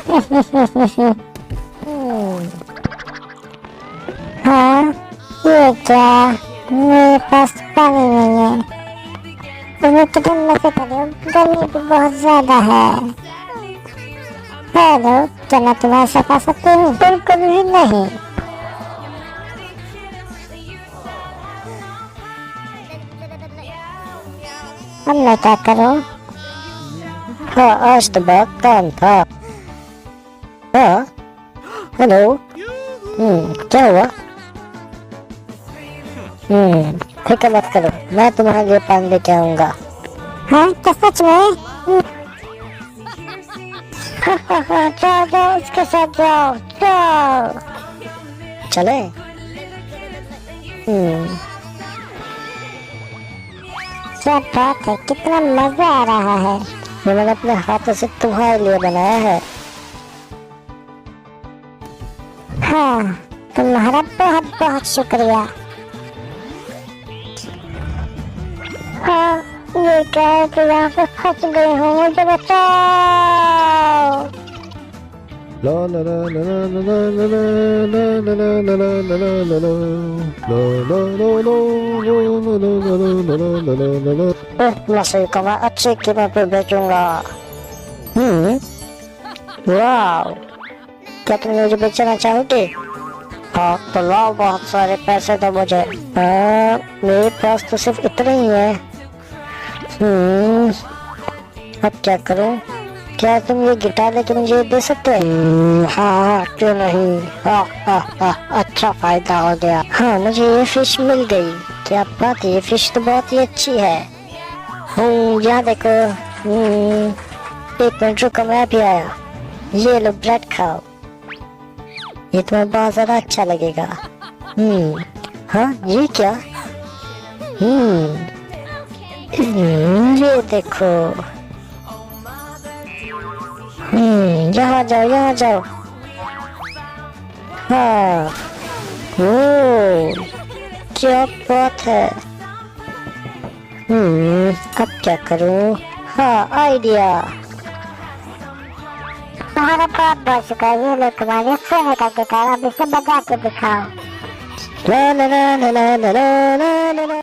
हाँ, ये क्या, मेरे पास पानी नहीं है। तुम्हें कितने मजे कर रहे हो, गर्मी भी बहुत ज्यादा है। हेलो, क्या मैं तुम्हारे साथ आ सकती हूँ? बिल्कुल भी नहीं। अब मैं क्या करूँ? हाँ, आज तो बहुत काम था। हाँ, हेलो। क्या हुआ? फिक्र मत करो, मैं तुम्हारे लिए पानी लेके आऊंगा। हाँ, क्या सच में? जाओ जाओ, उसके साथ जाओ जाओ। चले? क्या बात है, कितना मजा आ रहा है। ये मैंने अपने हाथों से तुम्हारे लिए बनाया है। हाँ, तुम्हारा बहुत बहुत शुक्रिया। हाँ, ये क्या है कि यहाँ पे फंस गई हूँ, मुझे बचाओ। La la la la la la la la la la la la la la la la la la मछली को मैं अच्छी कीमत पे बेचूंगा। वाह, क्या तुम मुझे बेचना चाहोगे? हाँ तो लाओ, बहुत सारे पैसे दो मुझे। मेरे पास तो सिर्फ इतने ही है। अब क्या करूं? क्या तुम ये गिटार लेके मुझे दे सकते हो? हाँ, क्यों नहीं। अच्छा फायदा हो गया। हाँ, मुझे ये फिश मिल गई। क्या बात है, ये फिश तो बहुत ही अच्छी है। यहाँ देखो। एक मिनट रुको, मैं भी आया। ये लो, ब्रेड खाओ, ये तुम्हें बहुत ज्यादा अच्छा लगेगा। हाँ, ये क्या? ये देखो। यहाँ जाओ, यहाँ जाओ। हाँ, क्या बात है। अब क्या करूँ? हाँ, आइडिया। तुम्हारा बहुत बहुत शुक्रिया। ये लो तुम्हारे सोने का गिटार, अब इसे बजा के दिखाओ। ला ला ला ला ला ला ला ला ला।